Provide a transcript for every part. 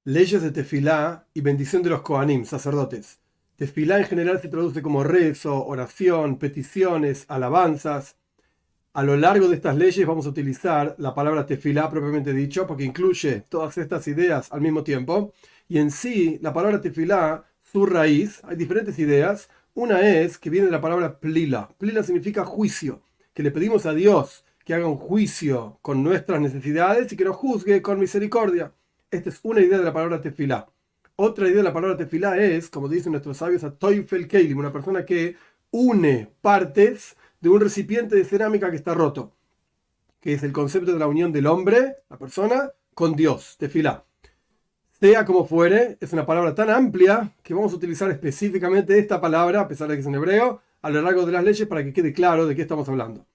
Leyes de tefilá y bendición de los Kohanim, sacerdotes. Tefilá en general se traduce como rezo, oración, peticiones, alabanzas. A lo largo de estas leyes vamos a utilizar la palabra tefilá propiamente dicho, porque incluye todas estas ideas al mismo tiempo. Y en sí, la palabra tefilá, su raíz, hay diferentes ideas. Una es que viene de la palabra plila. Plila significa juicio, que le pedimos a Dios que haga un juicio con nuestras necesidades y que nos juzgue con misericordia. Esta es una idea de la palabra tefilá. Otra idea de la palabra tefilá es, como dicen nuestros sabios, a toifel keilim, una persona que une partes de un recipiente de cerámica que está roto, que es el concepto de la unión del hombre, la persona, con Dios, tefilá. Sea como fuere, es una palabra tan amplia que vamos a utilizar específicamente esta palabra, a pesar de que es en hebreo, a lo largo de las leyes para que quede claro de qué estamos hablando.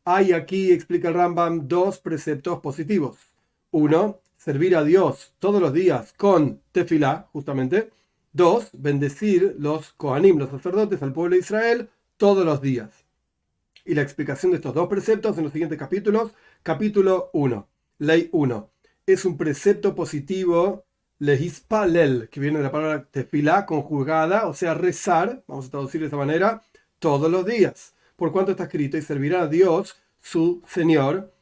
Hay aquí, explica el Rambam, dos preceptos positivos. Uno, servir a Dios todos los días con tefilá, justamente. Dos, bendecir los Kohanim, los sacerdotes, al pueblo de Israel todos los días. Y la explicación de estos dos preceptos en los siguientes capítulos. Capítulo 1, Ley 1. Es un precepto positivo, lehispalel, que viene de la palabra tefilá, conjugada, o sea, rezar, vamos a traducir de esa manera, todos los días. Por cuanto está escrito, y servirá a Dios, su Señor.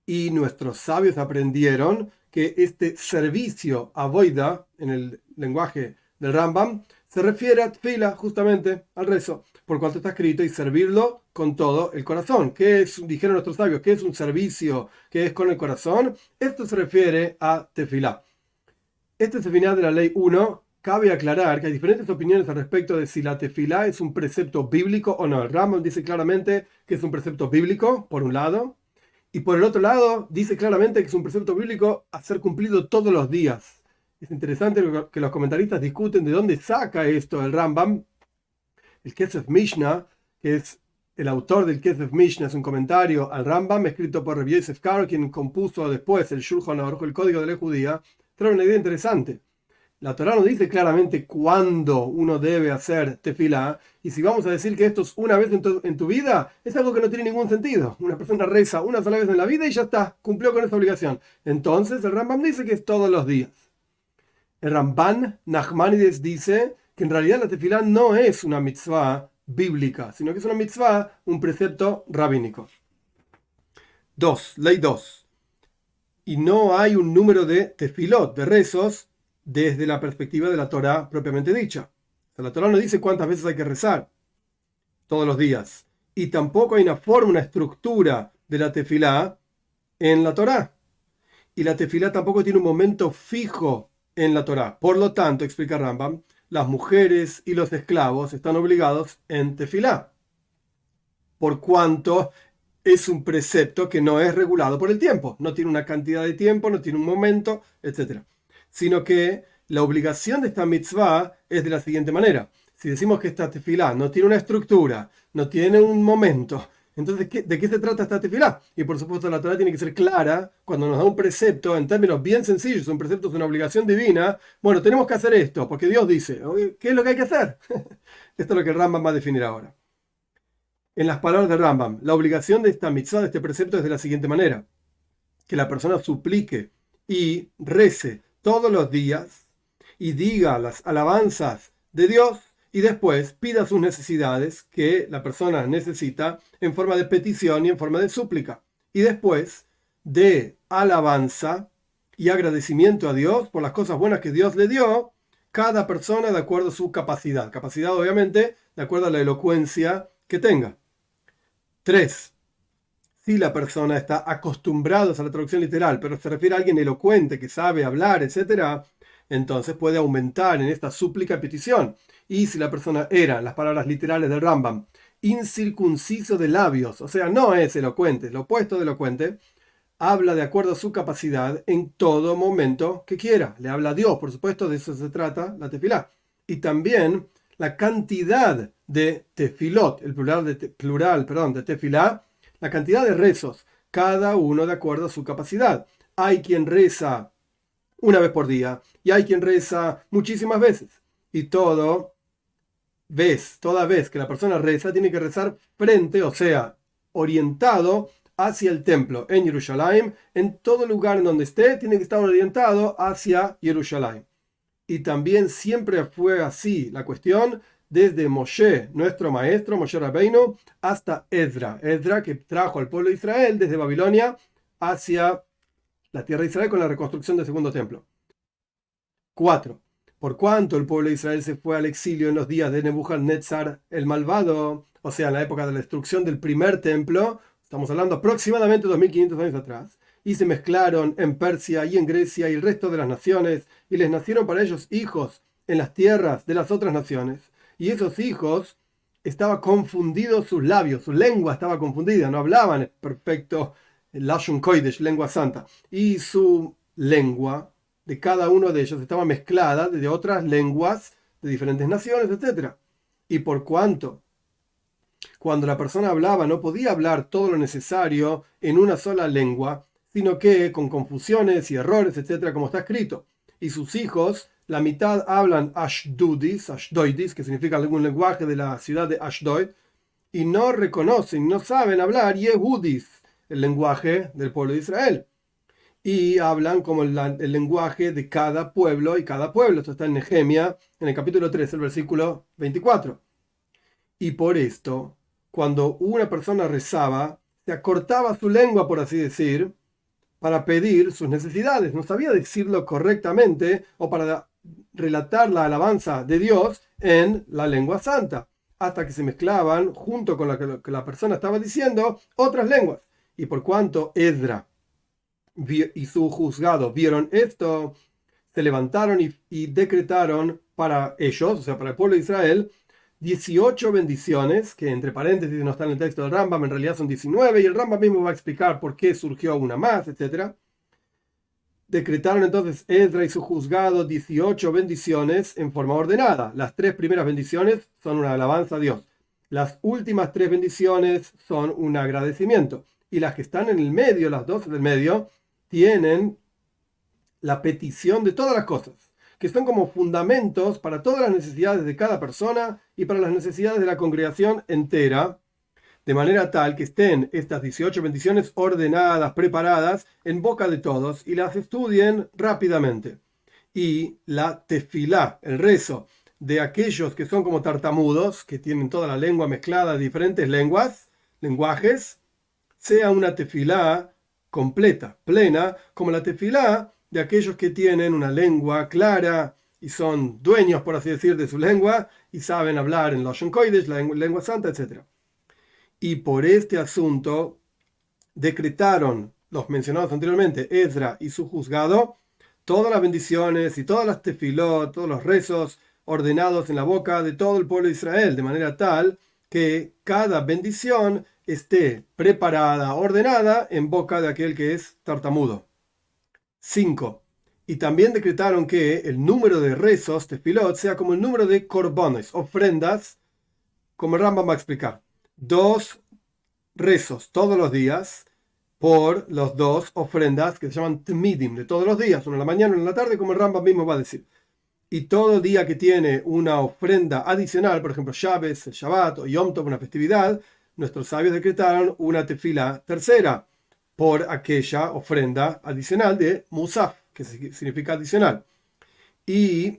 Y nuestros sabios aprendieron que este servicio avoida, en el lenguaje del Rambam, se refiere a tefila, justamente al rezo, por cuanto está escrito, y servirlo con todo el corazón. ¿Qué es, dijeron nuestros sabios, qué es un servicio que es con el corazón? Esto se refiere a tefilá. Este es el final de la ley 1. Cabe aclarar que hay diferentes opiniones al respecto de si la tefilá es un precepto bíblico o no. El Rambam dice claramente que es un precepto bíblico, por un lado, y por el otro lado, dice claramente que es un precepto bíblico a ser cumplido todos los días. Es interesante que los comentaristas discuten de dónde saca esto el Rambam. El Kesef Mishnah, que es el autor del Kesef Mishnah, es un comentario al Rambam, escrito por Rabbi Yosef Karo, quien compuso después el Shulchan Aruch, el Código de la Judía. Trae una idea interesante. La Torá no dice claramente cuándo uno debe hacer tefilá, y si vamos a decir que esto es una vez en tu vida, es algo que no tiene ningún sentido. Una persona reza una sola vez en la vida y ya está, cumplió con esa obligación. Entonces el Rambam dice que es todos los días. El Ramban Nachmanides dice que en realidad la tefilá no es una mitzvah bíblica, sino que es una mitzvah, un precepto rabínico. 2. Ley 2. Y no hay un número de tefilot, de rezos, desde la perspectiva de la Torá propiamente dicha. O sea, la Torá no dice cuántas veces hay que rezar todos los días. Y tampoco hay una forma, una estructura de la tefilá en la Torá. Y la tefilá tampoco tiene un momento fijo en la Torá. Por lo tanto, explica Rambam, las mujeres y los esclavos están obligados en tefilá, por cuanto es un precepto que no es regulado por el tiempo. No tiene una cantidad de tiempo, no tiene un momento, etc. Sino que la obligación de esta mitzvah es de la siguiente manera. Si decimos que esta tefilá no tiene una estructura, no tiene un momento, entonces ¿de qué se trata esta tefilá? Y por supuesto la Torá tiene que ser clara cuando nos da un precepto en términos bien sencillos. Un precepto es una obligación divina. Bueno, tenemos que hacer esto porque Dios dice. ¿Qué es lo que hay que hacer? Esto es lo que el Rambam va a definir ahora. En las palabras de Rambam, la obligación de esta mitzvah, de este precepto, es de la siguiente manera: que la persona suplique y rece todos los días y diga las alabanzas de Dios y después pida sus necesidades que la persona necesita en forma de petición y en forma de súplica. Y después de alabanza y agradecimiento a Dios por las cosas buenas que Dios le dio, cada persona de acuerdo a su capacidad. Capacidad, obviamente, de acuerdo a la elocuencia que tenga. 3. Si la persona está acostumbrada a la traducción literal, pero se refiere a alguien elocuente que sabe hablar, etcétera, entonces puede aumentar en esta súplica y petición. Y si la persona era, las palabras literales del Rambam, incircunciso de labios, o sea, no es elocuente, es lo opuesto de elocuente, habla de acuerdo a su capacidad en todo momento que quiera. Le habla a Dios, por supuesto, de eso se trata la tefilá. Y también la cantidad de tefilot, el plural de tefilá, la cantidad de rezos, cada uno de acuerdo a su capacidad. Hay quien reza una vez por día y hay quien reza muchísimas veces. Y toda vez que la persona reza, tiene que rezar frente, o sea, orientado hacia el templo en Jerusalén. En todo lugar en donde esté, tiene que estar orientado hacia Jerusalén. Y también siempre fue así la cuestión desde Moshe, nuestro maestro, Moshe Rabbeinu, hasta Ezra. Ezra que trajo al pueblo de Israel desde Babilonia hacia la tierra de Israel con la reconstrucción del segundo templo. 4. Por cuanto el pueblo de Israel se fue al exilio en los días de Nebuchadnezzar el malvado, o sea, en la época de la destrucción del primer templo, estamos hablando aproximadamente 2500 años atrás, y se mezclaron en Persia y en Grecia y el resto de las naciones, y les nacieron para ellos hijos en las tierras de las otras naciones. Y esos hijos estaban confundidos sus labios, su lengua estaba confundida, no hablaban perfecto Lashon Kodesh, lengua santa, y su lengua de cada uno de ellos estaba mezclada de otras lenguas de diferentes naciones, etc. Y por cuanto cuando la persona hablaba no podía hablar todo lo necesario en una sola lengua, sino que con confusiones y errores, etc., como está escrito. Y sus hijos, la mitad hablan Ashdoidis, que significa algún lenguaje de la ciudad de Ashdod, y no reconocen, no saben hablar Yehudis, el lenguaje del pueblo de Israel. Y hablan como el lenguaje de cada pueblo y cada pueblo. Esto está en Nehemia, en el capítulo 3, el versículo 24. Y por esto, cuando una persona rezaba, se acortaba su lengua, por así decir, para pedir sus necesidades. No sabía decirlo correctamente o para relatar la alabanza de Dios en la lengua santa, hasta que se mezclaban junto con lo que la persona estaba diciendo otras lenguas. Y por cuanto Ezra y su juzgado vieron esto, se levantaron y decretaron para ellos, o sea, para el pueblo de Israel, 18 bendiciones, que entre paréntesis no están en el texto del Rambam, en realidad son 19, y el Rambam mismo va a explicar por qué surgió una más, etc. Decretaron entonces Ezra y su juzgado 18 bendiciones en forma ordenada. Las 3 primeras bendiciones son una alabanza a Dios. Las últimas 3 bendiciones son un agradecimiento. Y las que están en el medio, las 2 del medio, tienen la petición de todas las cosas, que son como fundamentos para todas las necesidades de cada persona y para las necesidades de la congregación entera, de manera tal que estén estas 18 bendiciones ordenadas, preparadas en boca de todos y las estudien rápidamente. Y la tefilá, el rezo de aquellos que son como tartamudos, que tienen toda la lengua mezclada de diferentes lenguajes, sea una tefilá completa, plena, como la tefilá de aquellos que tienen una lengua clara y son dueños, por así decir, de su lengua y saben hablar en Lashon Kodesh, la lengua santa, etc. Y por este asunto decretaron los mencionados anteriormente, Ezra y su juzgado, todas las bendiciones y todas las tefilot, todos los rezos ordenados en la boca de todo el pueblo de Israel, de manera tal que cada bendición esté preparada, ordenada en boca de aquel que es tartamudo. 5. Y también decretaron que el número de rezos, tefilot, sea como el número de korbanos, ofrendas, como el Rambam va a explicar. 2 rezos todos los días por las 2 ofrendas que se llaman tmidim, de todos los días, uno en la mañana, uno en la tarde, como el Rambam mismo va a decir. Y todo día que tiene una ofrenda adicional, por ejemplo, Shabbos, el Shabbat o Yom Tov, una festividad, nuestros sabios decretaron una tefila tercera por aquella ofrenda adicional de Musaf, que significa adicional. Y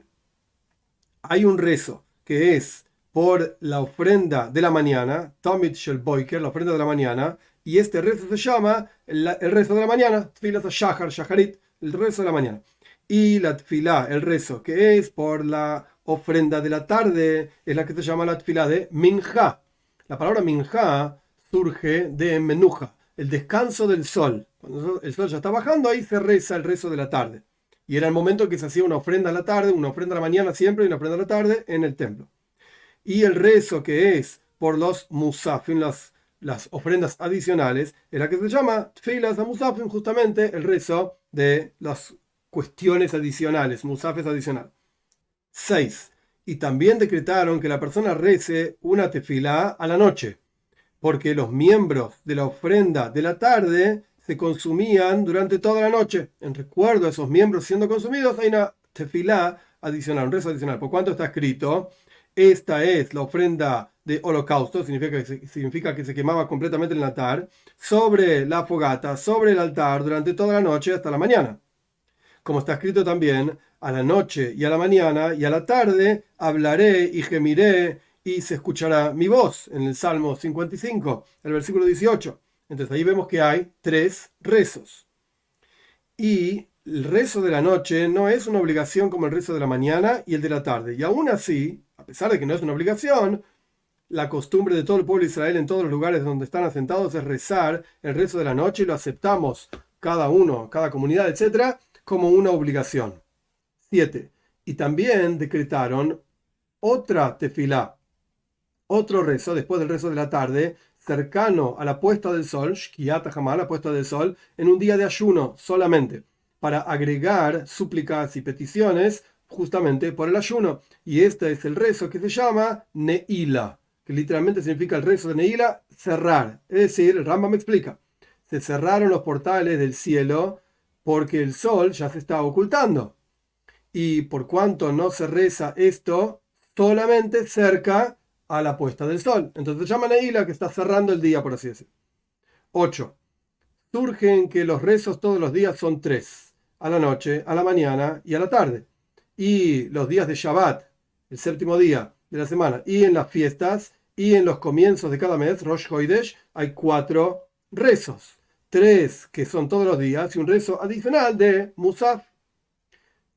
hay un rezo que es por la ofrenda de la mañana, Tamid Shel Boiker, la ofrenda de la mañana, y este rezo se llama el rezo de la mañana, Tfilas Shahar, Shaharit, el rezo de la mañana. Y la tfilá, el rezo, que es por la ofrenda de la tarde, es la que se llama la tfilá de Minja. La palabra Minja surge de Menuja, el descanso del sol. Cuando el sol ya está bajando, ahí se reza el rezo de la tarde. Y era el momento que se hacía una ofrenda a la tarde, una ofrenda a la mañana siempre y una ofrenda a la tarde en el templo. Y el rezo que es por los musafim, las ofrendas adicionales, es la que se llama Tfilas a Musafim, justamente el rezo de las cuestiones adicionales, musafes adicional. 6. Y también decretaron que la persona rece una tefilá a la noche, porque los miembros de la ofrenda de la tarde se consumían durante toda la noche. En recuerdo a esos miembros siendo consumidos, hay una tefilá adicional, un rezo adicional. ¿Por cuánto está escrito esta es la ofrenda de holocausto, significa que se quemaba completamente en el altar, sobre la fogata, sobre el altar, durante toda la noche hasta la mañana. Como está escrito también, a la noche y a la mañana y a la tarde hablaré y gemiré y se escuchará mi voz, en el Salmo 55, el versículo 18. Entonces ahí vemos que hay 3 rezos. Y el rezo de la noche no es una obligación como el rezo de la mañana y el de la tarde. Y aún así, a pesar de que no es una obligación, la costumbre de todo el pueblo de Israel en todos los lugares donde están asentados es rezar el rezo de la noche y lo aceptamos cada uno, cada comunidad, etcétera, como una obligación. 7. Y también decretaron otra tefilá, otro rezo después del rezo de la tarde, cercano a la puesta del sol, Shkiyat HaMal, la puesta del sol, en un día de ayuno solamente, para agregar súplicas y peticiones justamente por el ayuno. Y este es el rezo que se llama Neila, que literalmente significa el rezo de Neila, cerrar. Es decir, el Rambam me explica, se cerraron los portales del cielo porque el sol ya se está ocultando. Y por cuanto no se reza esto, solamente cerca a la puesta del sol. Entonces se llama Neila, que está cerrando el día, por así decirlo. 8. Surgen que los rezos todos los días son 3, a la noche, a la mañana y a la tarde. Y los días de Shabbat, el séptimo día de la semana, y en las fiestas, y en los comienzos de cada mes, Rosh Hodesh, hay 4 rezos. 3 que son todos los días y un rezo adicional de Musaf,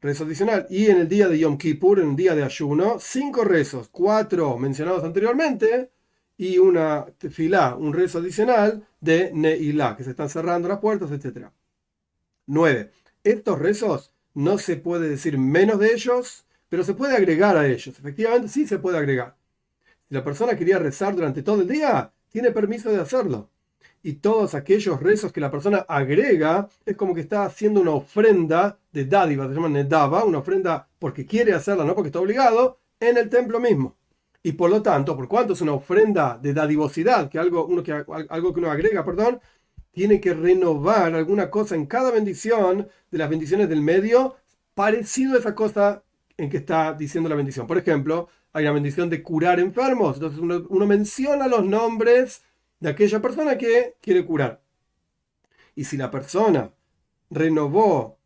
rezo adicional. Y en el día de Yom Kippur, en el día de ayuno, 5 rezos, 4 mencionados anteriormente y una tefilá, un rezo adicional de Neilá, que se están cerrando las puertas, etc. 9. Estos rezos no se puede decir menos de ellos, pero se puede agregar a ellos. Efectivamente, sí se puede agregar. Si la persona quería rezar durante todo el día, tiene permiso de hacerlo. Y todos aquellos rezos que la persona agrega, es como que está haciendo una ofrenda de dádiva, se llama nedava, una ofrenda porque quiere hacerla, no porque está obligado, en el templo mismo. Y por lo tanto, por cuanto es una ofrenda de dadivosidad, que algo que uno agrega, perdón, tiene que renovar alguna cosa en cada bendición de las bendiciones del medio, parecido a esa cosa en que está diciendo la bendición. Por ejemplo, hay una bendición de curar enfermos, entonces uno menciona los nombres de aquella persona que quiere curar. Y si la persona renovó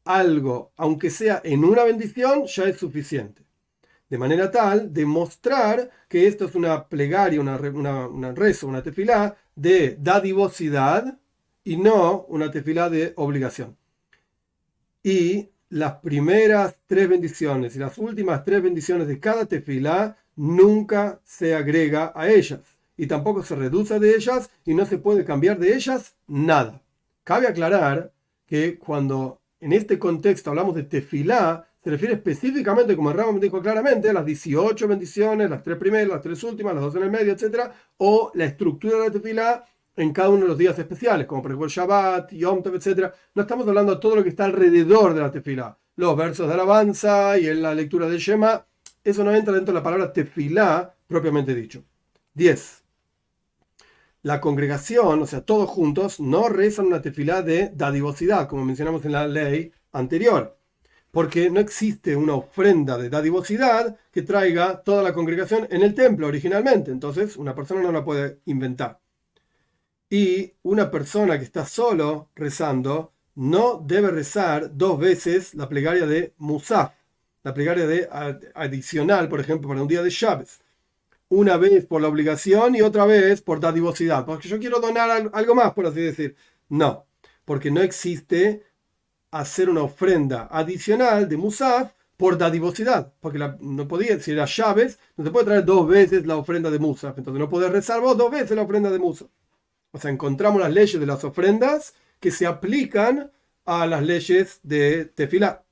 algo, aunque sea en una bendición, ya es suficiente. De manera tal de mostrar que esto es una plegaria, una rezo, una tefilá de dadivosidad y no una tefilá de obligación. Y las primeras 3 bendiciones y las últimas 3 bendiciones de cada tefilá nunca se agrega a ellas. Y tampoco se reduce de ellas y no se puede cambiar de ellas nada. Cabe aclarar que cuando en este contexto hablamos de tefilá, se refiere específicamente, como el Rambam dijo claramente, a las 18 bendiciones, las 3 primeras, las 3 últimas, las 2 en el medio, etc. O la estructura de la tefilá en cada uno de los días especiales, como por ejemplo el Shabbat, Yom Tov, etc. No estamos hablando de todo lo que está alrededor de la tefilá. Los versos de alabanza y en la lectura del Shema, eso no entra dentro de la palabra tefilá propiamente dicho. 10. La congregación, o sea, todos juntos, no rezan una tefilá de dadivosidad, como mencionamos en la ley anterior, porque no existe una ofrenda de dadivosidad que traiga toda la congregación en el templo originalmente. Entonces, una persona no la puede inventar. Y una persona que está solo rezando no debe rezar 2 veces la plegaria de Musaf, la plegaria de adicional, por ejemplo, para un día de Shabbat. Una vez por la obligación y otra vez por dadivosidad, porque yo quiero donar algo más, por así decir. No, porque no existe hacer una ofrenda adicional de Musaf por dadivosidad, porque no podía, si era Shabbat, no se puede traer 2 veces la ofrenda de Musaf, entonces no podés rezar vos 2 veces la ofrenda de Musaf. O sea, encontramos las leyes de las ofrendas que se aplican a las leyes de Tefilá.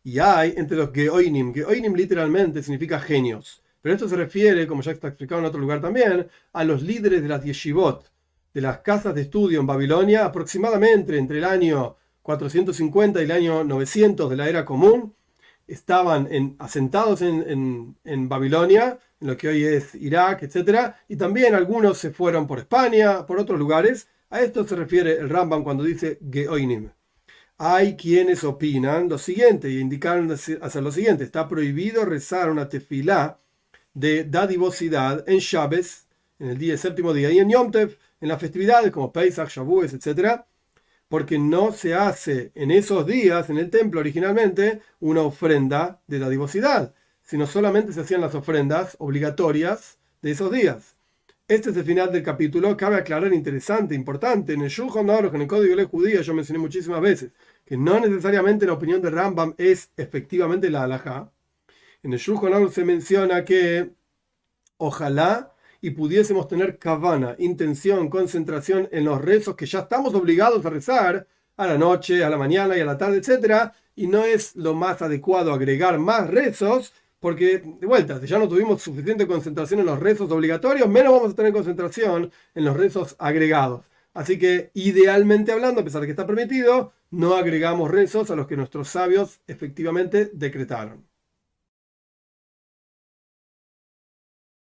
Y hay entre los Geoinim literalmente significa genios. Pero esto se refiere, como ya está explicado en otro lugar también, a los líderes de las yeshivot, de las casas de estudio en Babilonia, aproximadamente entre el año 450 y el año 900 de la era común, estaban asentados en Babilonia, en lo que hoy es Irak, etc. Y también algunos se fueron por España, por otros lugares. A esto se refiere el Rambam cuando dice Geoinim. Hay quienes opinan lo siguiente y indicaron hacer lo siguiente: está prohibido rezar una tefilá de dadivosidad en Shabes, en el día, el séptimo día, y en Yom Tov, en las festividades como Pesach, Shavuos, etc., porque no se hace en esos días, en el templo originalmente, una ofrenda de dadivosidad, sino solamente se hacían las ofrendas obligatorias de esos días. Este es el final del capítulo. Cabe aclarar, interesante, importante, en el Shulchan Aruch, en el Código de Ley Judía, yo mencioné muchísimas veces, que no necesariamente la opinión de Rambam es efectivamente la halajá. En el Shulchan Aruch se menciona que ojalá y pudiésemos tener kavana, intención, concentración en los rezos que ya estamos obligados a rezar a la noche, a la mañana y a la tarde, etcétera, y no es lo más adecuado agregar más rezos, porque de vuelta, si ya no tuvimos suficiente concentración en los rezos obligatorios, menos vamos a tener concentración en los rezos agregados. Así que, idealmente hablando, a pesar de que está permitido, no agregamos rezos a los que nuestros sabios efectivamente decretaron.